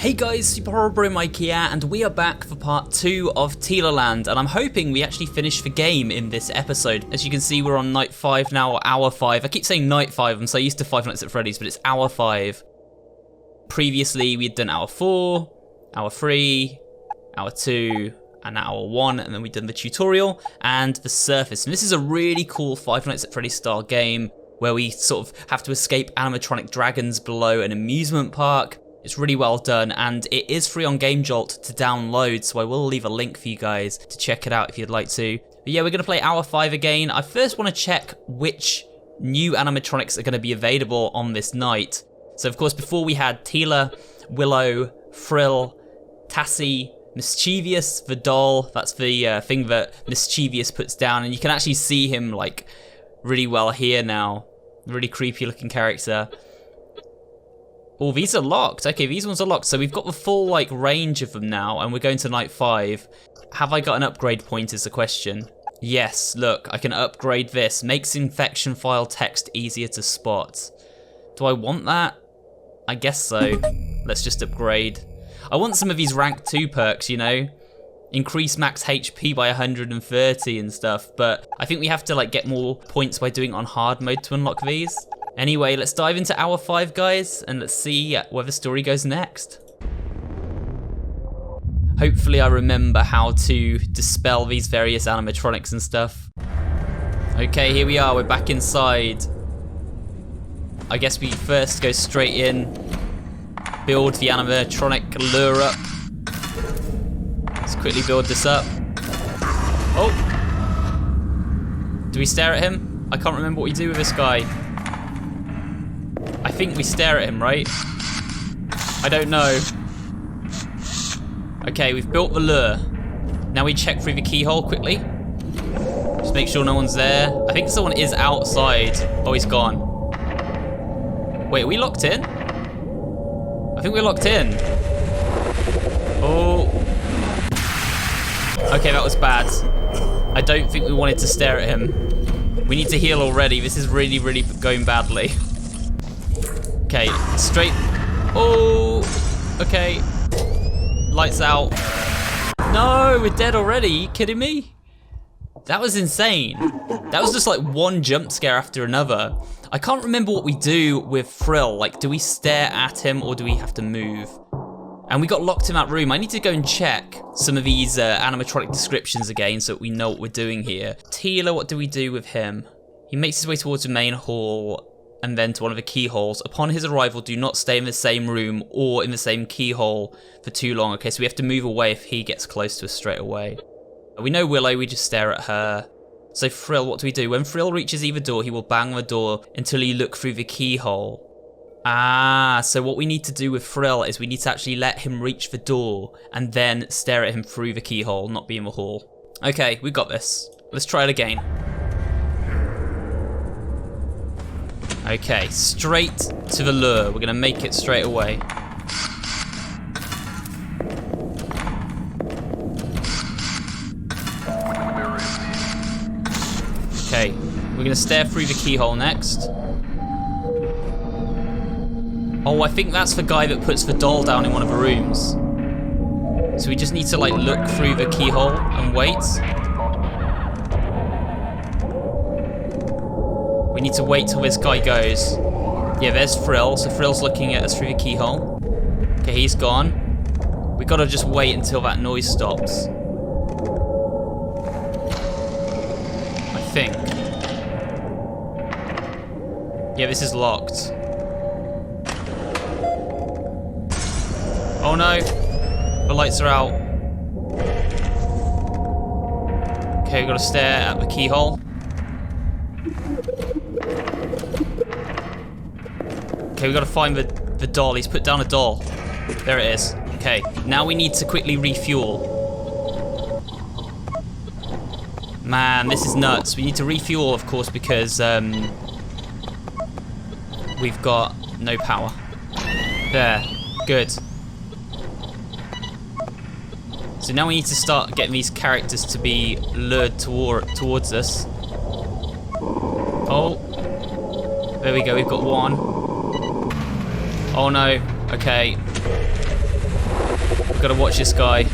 Hey guys, SuperHorrorBro Mike here, and we are back for part 2 of Tealerland, and I'm hoping we actually finish the game in this episode. As you can see, we're on night 5 now, or hour 5. I keep saying night 5, I'm so used to Five Nights at Freddy's, but it's hour 5. Previously, we'd done hour 4, hour 3, hour 2, and hour 1, and then we'd done the tutorial and the surface. And this is a really cool Five Nights at Freddy's style game, where we sort of have to escape animatronic dragons below an amusement park. It's really well done, and it is free on Game Jolt to download, so I will leave a link for you guys to check it out if you'd like to. But yeah, we're going to play Hour 5 again. I first want to check which new animatronics are going to be available on this night. So of course, before we had Tealer, Willow, Frill, Tassie, Mischievous, the doll. That's the thing that Mischievous puts down, and you can actually see him like really well here now. Really creepy looking character. Oh, these are locked. Okay, these ones are locked. So we've got the full like range of them now, and we're going to night 5. Have I got an upgrade point is the question. Yes, look, I can upgrade this. Makes infection file text easier to spot. Do I want that? I guess so. Let's just upgrade. I want some of these rank 2 perks, you know? Increase max HP by 130 and stuff, but I think we have to like get more points by doing it on hard mode to unlock these. Anyway, let's dive into Hour 5, guys, and let's see where the story goes next. Hopefully I remember how to dispel these various animatronics and stuff. Okay, here we are, we're back inside. I guess we first go straight in, build the animatronic lure up. Let's quickly build this up. Oh! Do we stare at him? I can't remember what we do with this guy. I think we stare at him, right? I don't know. Okay, we've built the lure. Now we check through the keyhole quickly. Just make sure no one's there. I think someone is outside. Oh, he's gone. Wait, are we locked in? I think we're locked in. Oh. Okay, that was bad. I don't think we wanted to stare at him. We need to heal already. This is really, really going badly. Okay, straight. Oh, okay. Lights out. No, we're dead already. Are you kidding me? That was insane. That was just like one jump scare after another. I can't remember what we do with Frill. Like, do we stare at him or do we have to move? And we got locked in that room. I need to go and check some of these animatronic descriptions again so that we know what we're doing here. Tealer, what do we do with him? He makes his way towards the main hall and then to one of the keyholes. Upon his arrival, do not stay in the same room or in the same keyhole for too long. Okay, so we have to move away if he gets close to us straight away. We know Willow, we just stare at her. So Frill, what do we do? When Frill reaches either door, he will bang the door until you look through the keyhole. Ah, so what we need to do with Frill is we need to actually let him reach the door and then stare at him through the keyhole, not be in the hall. Okay, we got this. Let's try it again. Okay, straight to the lure. We're gonna make it straight away. Okay, we're gonna stare through the keyhole next. Oh, I think that's the guy that puts the doll down in one of the rooms. So we just need to like look through the keyhole and wait. We need to wait till this guy goes. Yeah, there's Frill. So Frill's looking at us through the keyhole. Okay, he's gone. We gotta just wait until that noise stops. I think. Yeah, this is locked. Oh no, the lights are out. Okay, we gotta stare at the keyhole. Okay, we gotta find the doll. He's put down a doll. There it is. Okay, now we need to quickly refuel. Man, this is nuts. We need to refuel, of course, because we've got no power. There, good. So now we need to start getting these characters to be lured towards us. Oh, there we go, we've got one. Oh no, okay. Gotta watch this guy.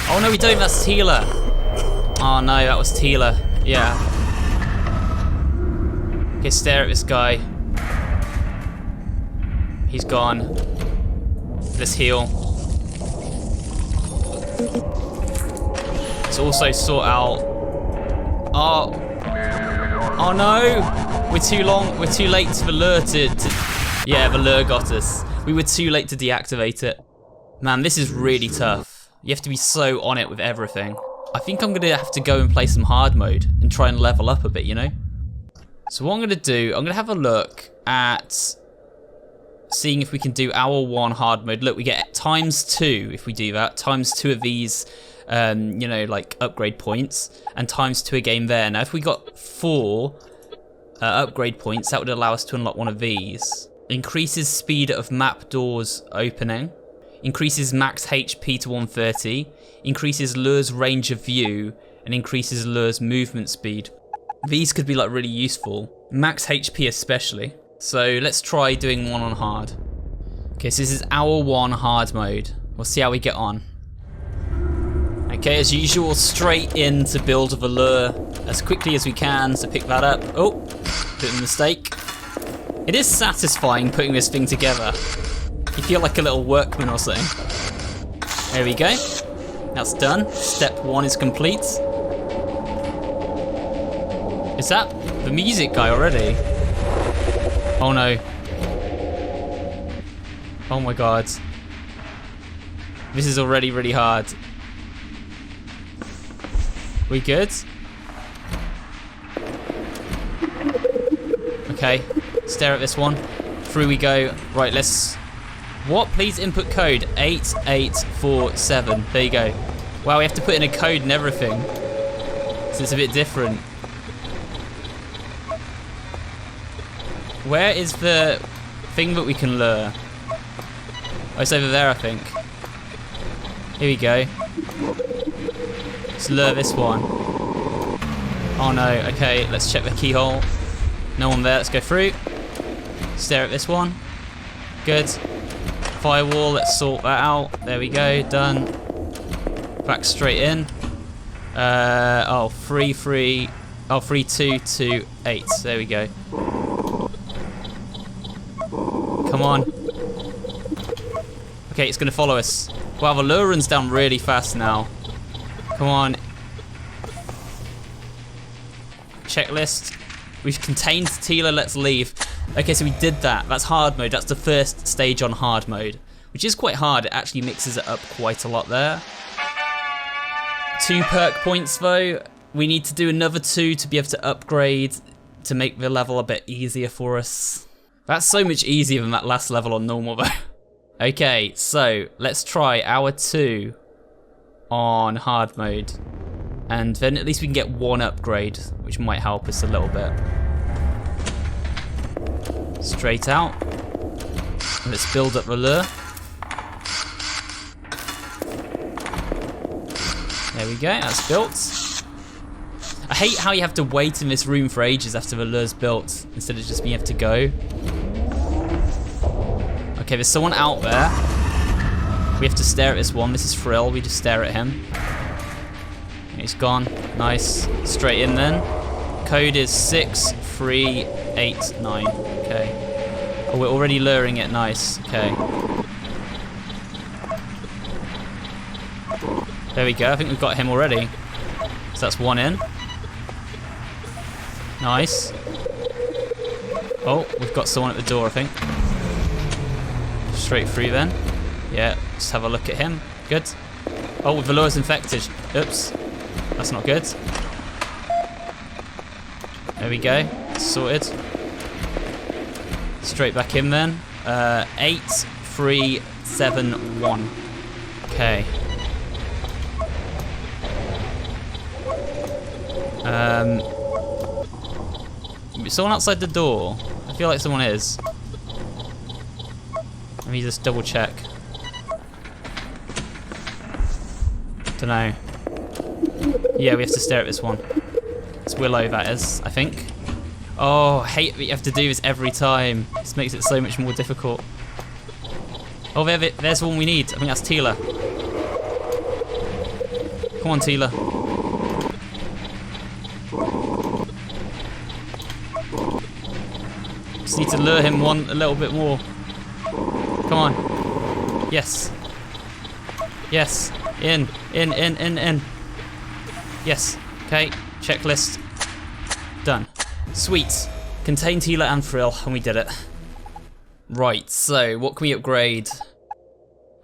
Oh no, we don't, that's Tealer. Oh no, that was Tealer. Yeah. Okay, stare at this guy. He's gone. Let's heal. Let's also sort out... Oh no! We're too late for lure to... Yeah, the lure got us. We were too late to deactivate it. Man, this is really tough. You have to be so on it with everything. I think I'm gonna have to go and play some hard mode and try and level up a bit, you know? So what I'm gonna do, I'm gonna have a look at seeing if we can do hour 1 hard mode. Look, we get ×2 if we do that, ×2 of these, you know, like upgrade points, and ×2 again there. Now, if we got 4 upgrade points, that would allow us to unlock one of these. Increases speed of map doors opening. Increases max HP to 130. Increases lure's range of view, and increases lure's movement speed. These could be like really useful. Max HP especially. So let's try doing one on hard. Okay, so this is hour 1 hard mode. We'll see how we get on. Okay, as usual, straight in to build a lure as quickly as we can, so pick that up. Oh, bit of a mistake. It is satisfying putting this thing together. You feel like a little workman or something. There we go. That's done. Step 1 is complete. Is that the music guy already? Oh no. Oh my god. This is already really hard. We good? Okay. Stare at this one. Through we go. Right, let's... What? Please input code 8847. There you go. Wow, we have to put in a code and everything. So it's a bit different. Where is the thing that we can lure? Oh, it's over there, I think. Here we go. Let's lure this one. Oh no, okay, let's check the keyhole. No one there, let's go through. Stare at this one. Good. Firewall, let's sort that out. There we go, done. Back straight in. 3228. There we go. Come on. Okay, it's gonna follow us. Wow, the lure runs down really fast now. Come on. Checklist. We've contained Tealer, let's leave. Okay, so we did that. That's hard mode. That's the first stage on hard mode, which is quite hard. It actually mixes it up quite a lot there. 2 perk points though. We need to do another 2 to be able to upgrade to make the level a bit easier for us. That's so much easier than that last level on normal though. Okay, so let's try hour 2 on hard mode. And then at least we can get 1 upgrade, which might help us a little bit. Straight out. Let's build up the lure. There we go, that's built. I hate how you have to wait in this room for ages after the lure's built, instead of just being able to go. Okay, there's someone out there. We have to stare at this one. This is Frill, we just stare at him. He's gone, nice. Straight in then. Code is 6389, okay. Oh, we're already luring it, nice, okay. There we go, I think we've got him already. So that's 1 in. Nice. Oh, we've got someone at the door, I think. Straight through then. Yeah, let's have a look at him. Good. Oh, the lure's infected. Oops. That's not good. There we go. Sorted. Straight back in then. 8371. Okay. Someone outside the door. I feel like someone is. Let me just double check. Dunno. Yeah, we have to stare at this one. It's Willow, that is, I think. Oh, I hate that you have to do this every time. This makes it so much more difficult. Oh, there's the one we need. I think that's Tealer. Come on, Tealer. Just need to lure him a little bit more. Come on. Yes. Yes. In. Yes. Okay. Checklist. Done. Sweet. Contain Tealer and Frill, and we did it. Right, so what can we upgrade?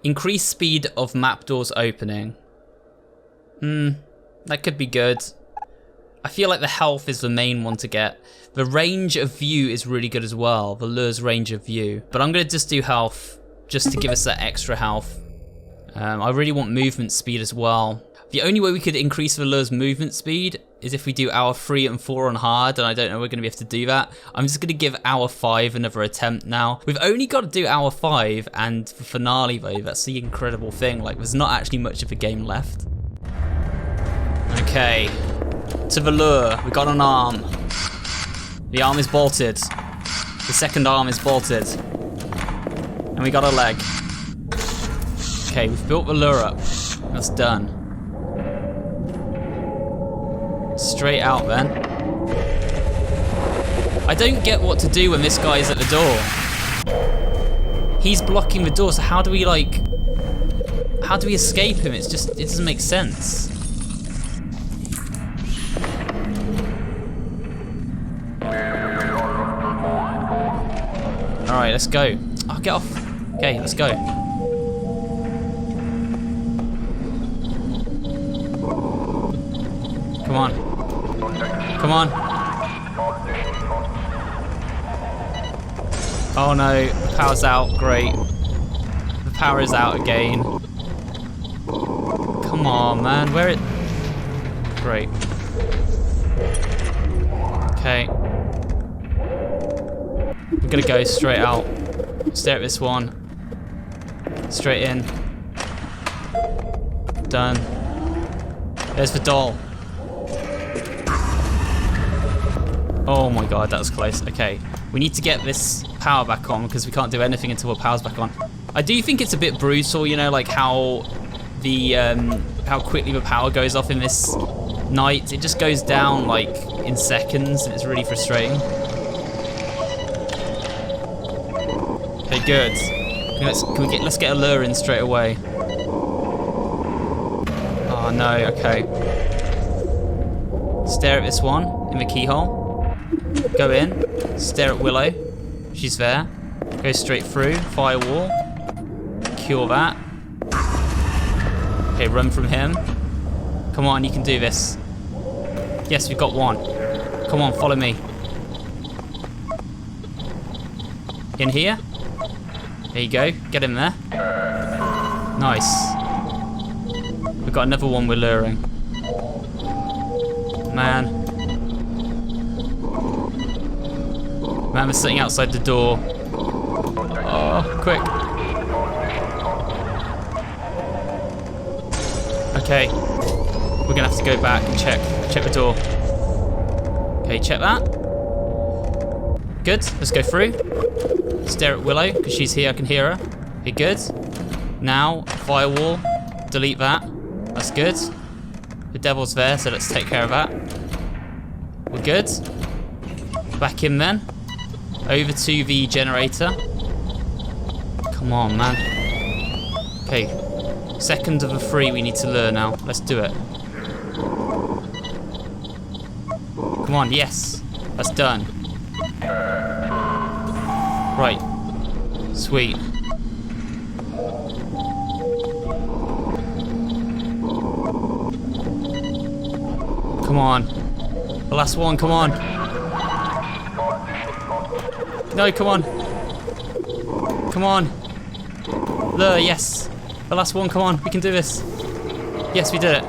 Increase speed of map doors opening. That could be good. I feel like the health is the main one to get. The range of view is really good as well, the lure's range of view. But I'm gonna just do health, just to give us that extra health. I really want movement speed as well. The only way we could increase the lure's movement speed is if we do hour 3 and 4 on hard, and I don't know we're gonna be able to do that. I'm just gonna give hour 5 another attempt now. We've only got to do hour 5, and the finale though, that's the incredible thing. Like, there's not actually much of a game left. Okay, to the lure, we got an arm. The arm is bolted. The second arm is bolted. And we got a leg. Okay, we've built the lure up. That's done. Straight out then. I don't get what to do when this guy's at the door. He's blocking the door, so how do we escape him? It doesn't make sense. Alright, let's go. Oh, get off. Okay, let's go. Come on. Come on. Oh no, the power's out. Great. The power is out again. Come on, man. Where it? Great. Okay. We're gonna go straight out. Stare at this one. Straight in. Done. There's the doll. Oh my god, that was close. Okay, we need to get this power back on because we can't do anything until the power's back on. I do think it's a bit brutal, you know, like how quickly the power goes off in this night. It just goes down like in seconds, and it's really frustrating. Okay, good. Let's get a lure in straight away. Oh no, okay. Stare at this one in the keyhole. Go in, stare at Willow. She's there. Go straight through, firewall. Cure that. Okay, run from him. Come on, you can do this. Yes, we've got one. Come on, follow me. In here. There you go, get him there. Nice. We've got another one we're luring. Man, we're sitting outside the door. Oh, quick. Okay. We're gonna have to go back and check the door. Okay, check that. Good, let's go through. Stare at Willow, because she's here, I can hear her. Okay, good. Now, firewall, delete that. That's good. The devil's there, so let's take care of that. We're good. Back in then. Over to the generator. Come on, man. Okay. Second of the 3 we need to lure now. Let's do it. Come on, yes. That's done. Right. Sweet. Come on. The last one, come on. No, come on. Come on. Lure, yes. The last one, come on. We can do this. Yes, we did it.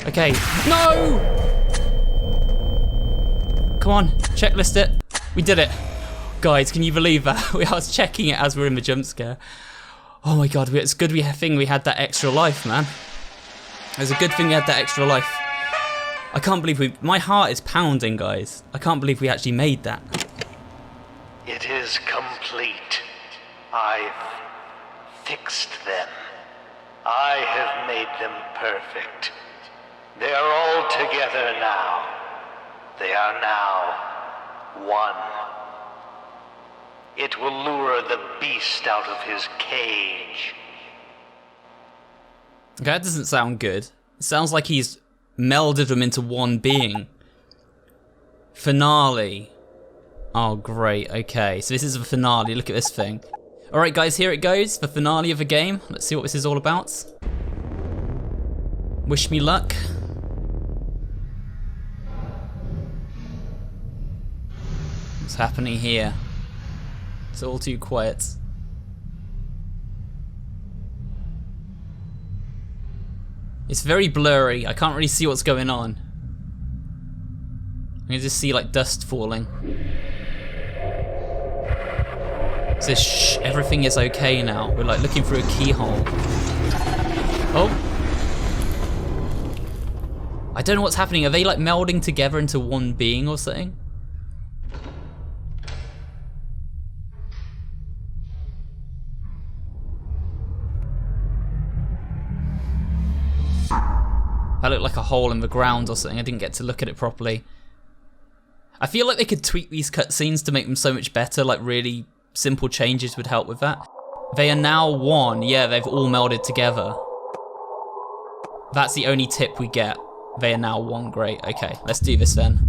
Okay. No! Come on, checklist it. We did it. Guys, can you believe that? I was checking it as we were in the jump scare. Oh my god, it's a good thing we had that extra life, man. It's a good thing we had that extra life. I can't believe my heart is pounding, guys. I can't believe we actually made that. It is complete. I've fixed them. I have made them perfect. They are all together now. They are now one. It will lure the beast out of his cage. Okay, that doesn't sound good. It sounds like he's melded them into one being. Finale. Oh, great. Okay, so this is a finale. Look at this thing. Alright guys, here it goes. The finale of the game. Let's see what this is all about. Wish me luck. What's happening here? It's all too quiet. It's very blurry. I can't really see what's going on. I can just see like dust falling. It says shh, everything is okay now. We're like looking through a keyhole. Oh. I don't know what's happening. Are they like melding together into one being or something? That looked like a hole in the ground or something. I didn't get to look at it properly. I feel like they could tweak these cutscenes to make them so much better, like really simple changes would help with that. They are now one. Yeah, they've all melded together. That's the only tip we get. They are now one. Great. Okay, let's do this then.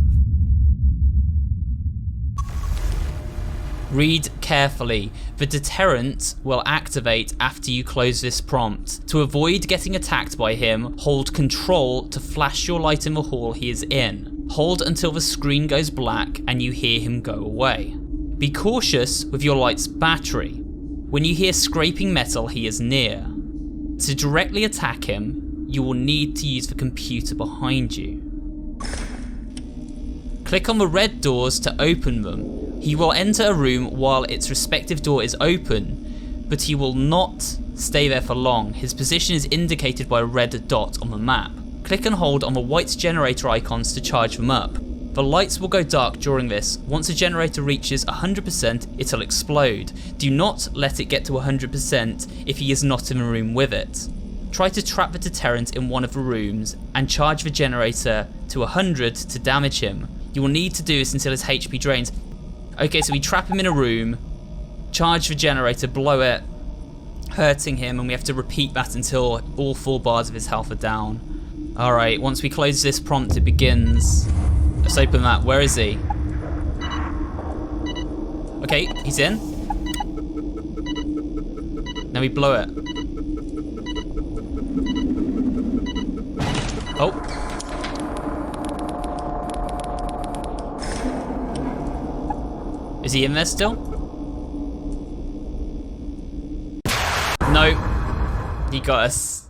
Read carefully. The deterrent will activate after you close this prompt. To avoid getting attacked by him, hold Control to flash your light in the hall he is in. Hold until the screen goes black and you hear him go away. Be cautious with your light's battery. When you hear scraping metal, he is near. To directly attack him, you will need to use the computer behind you. Click on the red doors to open them. He will enter a room while its respective door is open, but he will not stay there for long. His position is indicated by a red dot on the map. Click and hold on the white generator icons to charge them up. The lights will go dark during this. Once the generator reaches 100%, it'll explode. Do not let it get to 100% if he is not in the room with it. Try to trap the deterrent in one of the rooms and charge the generator to 100 to damage him. You will need to do this until his HP drains. Okay, so we trap him in a room, charge the generator, blow it, hurting him, and we have to repeat that until all 4 bars of his health are down. Alright, once we close this prompt, it begins. Let's open that. Where is he? Okay, he's in. Now we blow it. Oh. Is he in there still? No. He got us.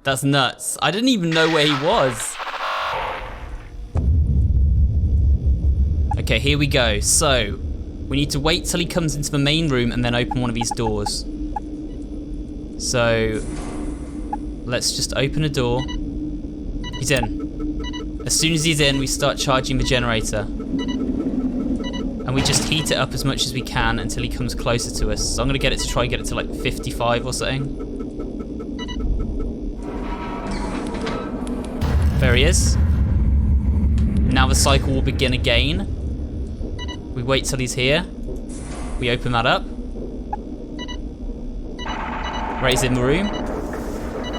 That's nuts. I didn't even know where he was. Okay, here we go. So, we need to wait till he comes into the main room and then open one of these doors. So, let's just open a door. He's in. As soon as he's in, we start charging the generator. And we just heat it up as much as we can until he comes closer to us. So I'm gonna try and get it to like 55 or something. There he is. Now the cycle will begin again. We wait till he's here. We open that up. Right, he's in the room.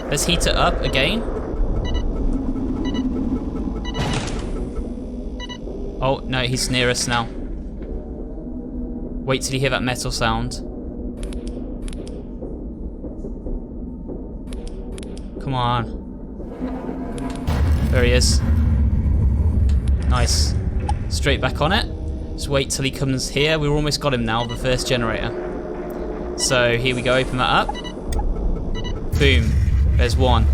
Let's heat it up again. Oh, no, he's near us now. Wait till you hear that metal sound. Come on. There he is. Nice. Straight back on it. Just wait till he comes here. We've almost got him now, the first generator. So here we go, open that up. Boom. There's one.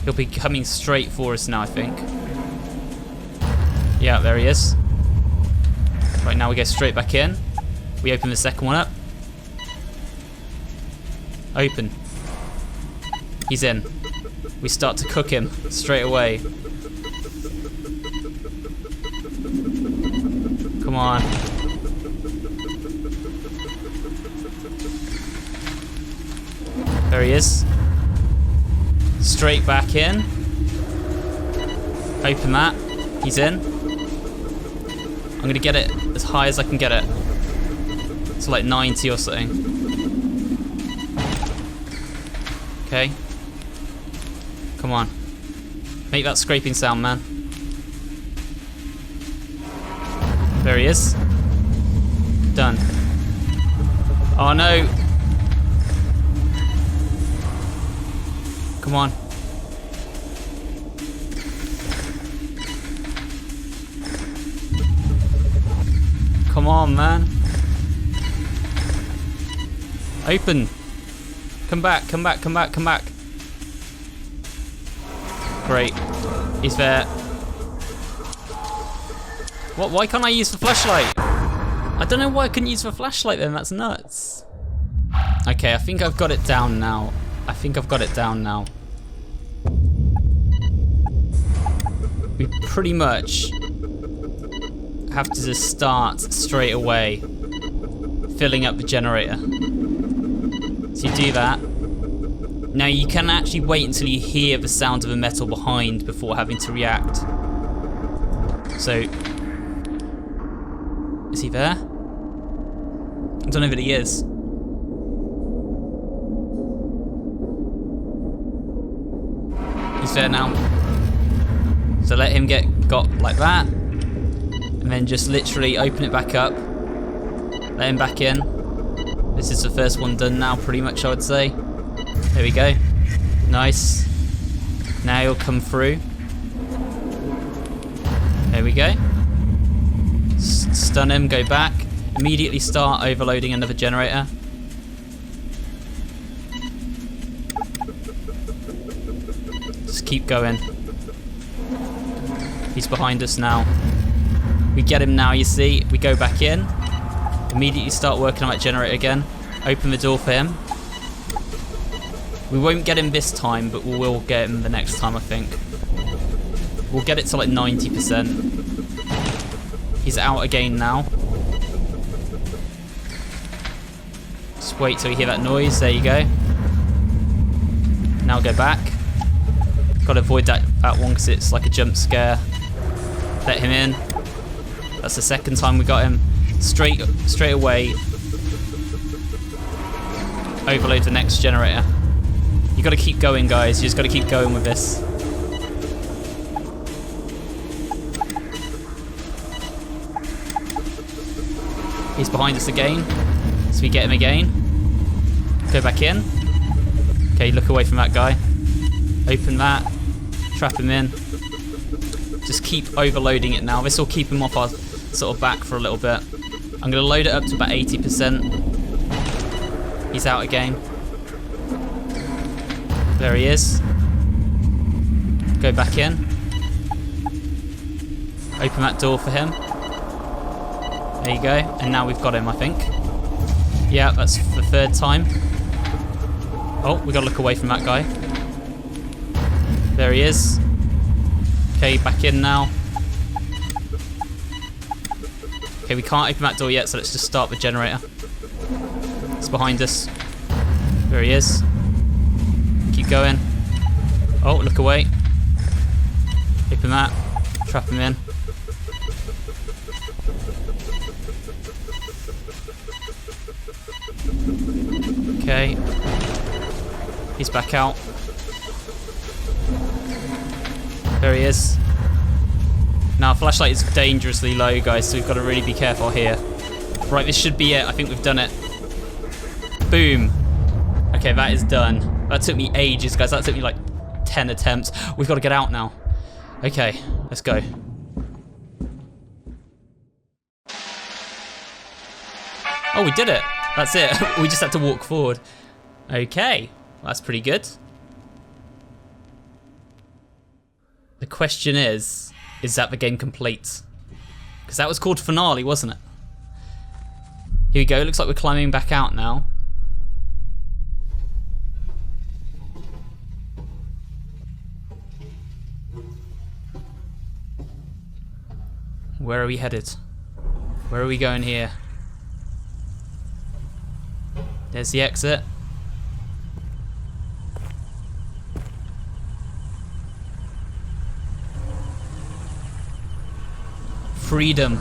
He'll be coming straight for us now, I think. Yeah, there he is. Right, now we go straight back in. We open the second one up. Open. He's in. We start to cook him straight away. Come on. There he is. Straight back in. Open that. He's in. I'm gonna get it as high as I can get it. It's like 90 or something. Okay. Come on. Make that scraping sound, man. There he is. Done. Oh no. Come on. Come on, man. Open. Come back, come back, come back, come back. Great. He's there. What? Why can't I use the flashlight? I don't know why I couldn't use the flashlight then. That's nuts. Okay, I think I've got it down now. I think I've got it down now. We pretty much have to just start straight away filling up the generator. So you do that. Now you can actually wait until you hear the sound of the metal behind before having to react. So, is he there? I don't know that he is. He's there now. So let him got like that. And then just literally open it back up. Let him back in. This is the first one done now, pretty much, I would say. There we go. Nice. Now he'll come through. There we go. Stun him, go back. Immediately start overloading another generator. Just keep going. He's behind us now. We get him now, you see. We go back in. Immediately start working on that generator again. Open the door for him. We won't get him this time, but we will get him the next time, I think. We'll get it to like 90%. He's out again now. Just wait till you hear that noise. There you go. Now go back. Got to avoid that one because it's like a jump scare. Let him in. That's the second time we got him. Straight away. Overload the next generator. You got to keep going, guys. You just got to keep going with this. He's behind us again, so we get him again. Go back in. Okay, look away from that guy. Open that. Trap him in. Just keep overloading it now. This will keep him off our sort of back for a little bit. I'm going to load it up to about 80%. He's out again. There he is. Go back in. Open that door for him. There you go. And now we've got him, I think. Yeah, that's the third time. Oh, we got to look away from that guy. There he is. Okay, back in now. Okay, we can't open that door yet, so let's just start the generator. It's behind us. There he is. Keep going. Oh, look away. Open that. Trap him in. Okay. He's back out. There he is. Now, flashlight is dangerously low, guys, so we've got to really be careful here. Right, this should be it. I think we've done it. Boom. Okay, that is done. That took me ages, guys. That took me like 10 attempts. We've got to get out now. Okay, let's go. Oh, we did it. That's it. We just had to walk forward. Okay, that's pretty good. The question is that the game complete? Because that was called finale, wasn't it? Here we go. Looks like we're climbing back out now. Where are we headed? Where are we going here? There's the exit. Freedom.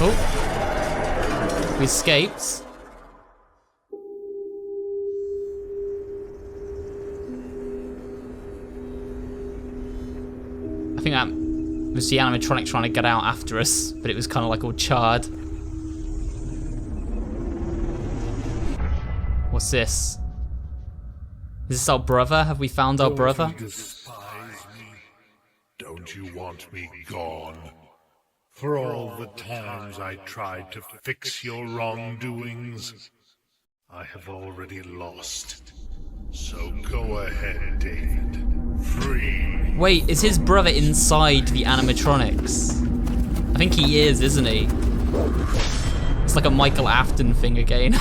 Oh. We escaped. I think that was the animatronic trying to get out after us, but it was kind of like all charred. What's this? Is this our brother? Have we found our brother? Don't you despise me? Don't you want me gone? For all the times I tried to fix your wrongdoings, I have already lost. So go ahead, David. Free. Wait, is his brother inside the animatronics? I think he is, isn't he? It's like a Michael Afton thing again.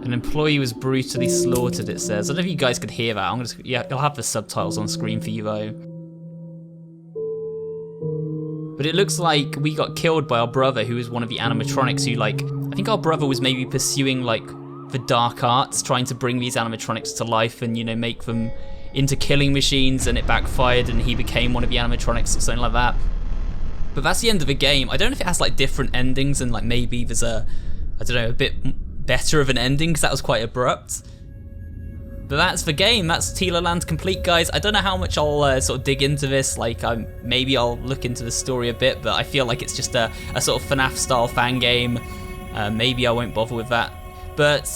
An employee was brutally slaughtered, it says. I don't know if you guys could hear that. Yeah, I'll have the subtitles on screen for you though. But it looks like we got killed by our brother, who was one of the animatronics who, like, I think our brother was maybe pursuing, like, the dark arts, trying to bring these animatronics to life and, you know, make them into killing machines, and it backfired and he became one of the animatronics or something like that. But that's the end of the game. I don't know if it has, like, different endings and, like, maybe there's a, I don't know, a bit better of an ending, because that was quite abrupt. But that's the game. That's Tealerland complete, guys. I don't know how much I'll sort of dig into this. Like, maybe I'll look into the story a bit, but I feel like it's just a sort of FNAF style fan game. Maybe I won't bother with that. But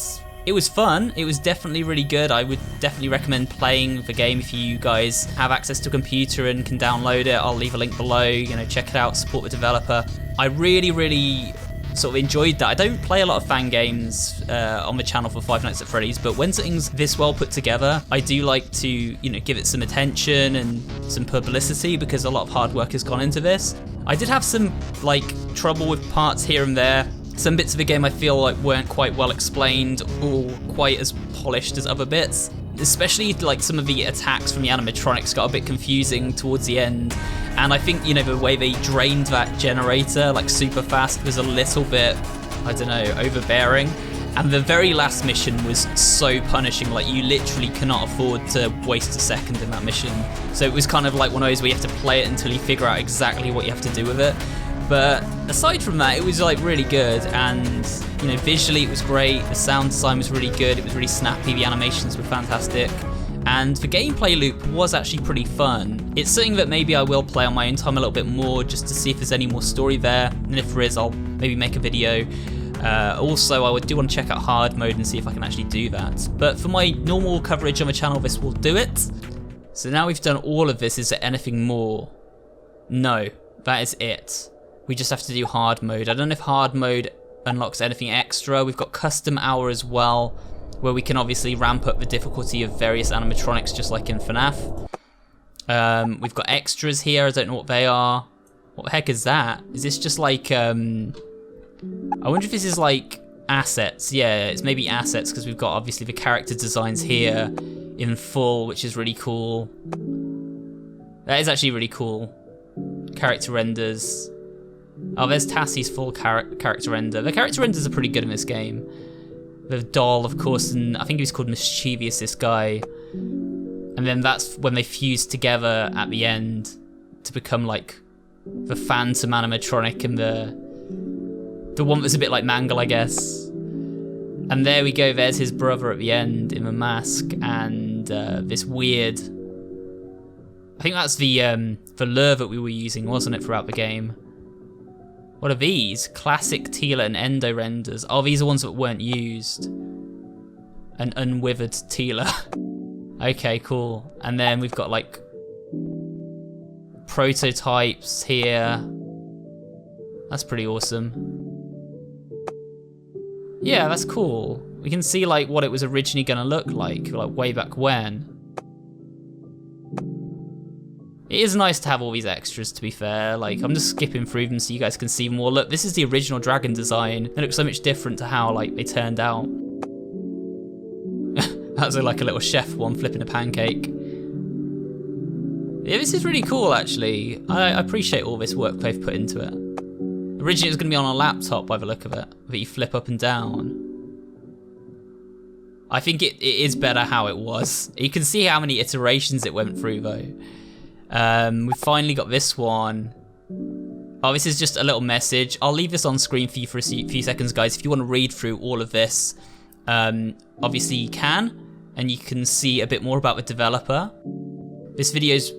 it was fun. It was definitely really good. I would definitely recommend playing the game if you guys have access to a computer and can download it. I'll leave a link below. You know, check it out, support the developer. I really sort of enjoyed that. I don't play a lot of fan games on the channel for Five Nights at Freddy's, but when something's this well put together, I do like to, you know, give it some attention and some publicity, because a lot of hard work has gone into this. I did have some, like, trouble with parts here and there. Some bits of the game I feel like weren't quite well explained or quite as polished as other bits. Especially, like, some of the attacks from the animatronics got a bit confusing towards the end. And I think, you know, the way they drained that generator, like, super fast was a little bit, I don't know, overbearing. And the very last mission was so punishing. Like, you literally cannot afford to waste a second in that mission. So it was kind of like one of those where you have to play it until you figure out exactly what you have to do with it. But aside from that, it was, like, really good, and, you know, visually it was great. The sound design was really good. It was really snappy. The animations were fantastic. And the gameplay loop was actually pretty fun. It's something that maybe I will play on my own time a little bit more, just to see if there's any more story there. And if there is, I'll maybe make a video. Also, I do want to check out hard mode and see if I can actually do that. But for my normal coverage on the channel, this will do it. So now we've done all of this, is there anything more? No, that is it. We just have to do hard mode. I don't know if hard mode unlocks anything extra. We've got custom hour as well, where we can obviously ramp up the difficulty of various animatronics, just like in FNAF. We've got extras here. I don't know what they are. What the heck is that? Is this just like, I wonder if this is like assets. Yeah, it's maybe assets, because we've got obviously the character designs here in full, which is really cool. That is actually really cool. Character renders. Oh, there's Tassie's full character render. The character renders are pretty good in this game. The doll, of course, and I think he was called Mischievous, this guy. And then that's when they fuse together at the end to become, like, the Phantom animatronic and the one that's a bit like Mangle, I guess. And there we go, there's his brother at the end in the mask, and this weird... I think that's the lure that we were using, wasn't it, throughout the game? What are these? Classic Tealer and Endo renders. Oh, these are ones that weren't used. An unwithered Tealer. Okay, cool. And then we've got, like, prototypes here. That's pretty awesome. Yeah, that's cool. We can see, like, what it was originally gonna look like way back when. It is nice to have all these extras, to be fair. Like, I'm just skipping through them so you guys can see more. Look, this is the original dragon design. It looks so much different to how, like, they turned out. That was like a little chef one flipping a pancake. Yeah, this is really cool actually. I appreciate all this work they've put into it. Originally it was going to be on a laptop by the look of it, that you flip up and down. I think it is better how it was. You can see how many iterations it went through though. We've finally got this one. Oh, this is just a little message. I'll leave this on screen for you for a few seconds, guys. If you want to read through all of this, obviously you can, and you can see a bit more about the developer. This video's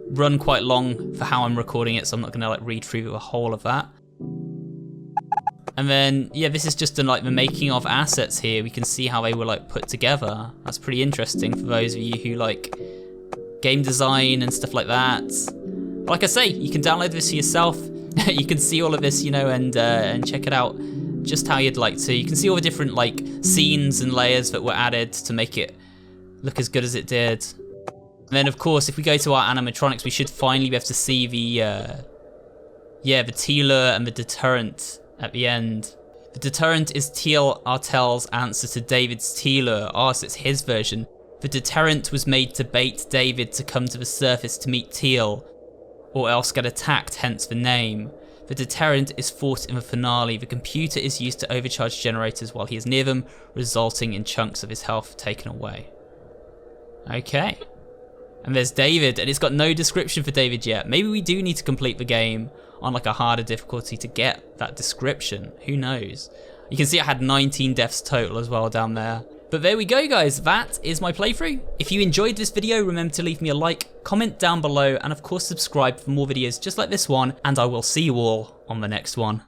run quite long for how I'm recording it, so I'm not gonna like read through the whole of that. And then, yeah, this is just like the making of assets here. We can see how they were like put together. That's pretty interesting for those of you who like game design and stuff like that. Like I say, you can download this for yourself. You can see all of this, you know, and check it out just how you'd like to. You can see all the different like scenes and layers that were added to make it look as good as it did. And then of course, if we go to our animatronics, we should finally be able to see the Tealer and the deterrent at the end. The deterrent is David Artel's answer to David's Tealer. So it's his version. The deterrent was made to bait David to come to the surface to meet Teal, or else get attacked, hence the name. The deterrent is fought in the finale. The computer is used to overcharge generators while he is near them, resulting in chunks of his health taken away. Okay. And there's David, and it's got no description for David yet. Maybe we do need to complete the game on like a harder difficulty to get that description. Who knows? You can see I had 19 deaths total as well down there. But there we go, guys. That is my playthrough. If you enjoyed this video, remember to leave me a like, comment down below, and of course subscribe for more videos just like this one, and I will see you all on the next one.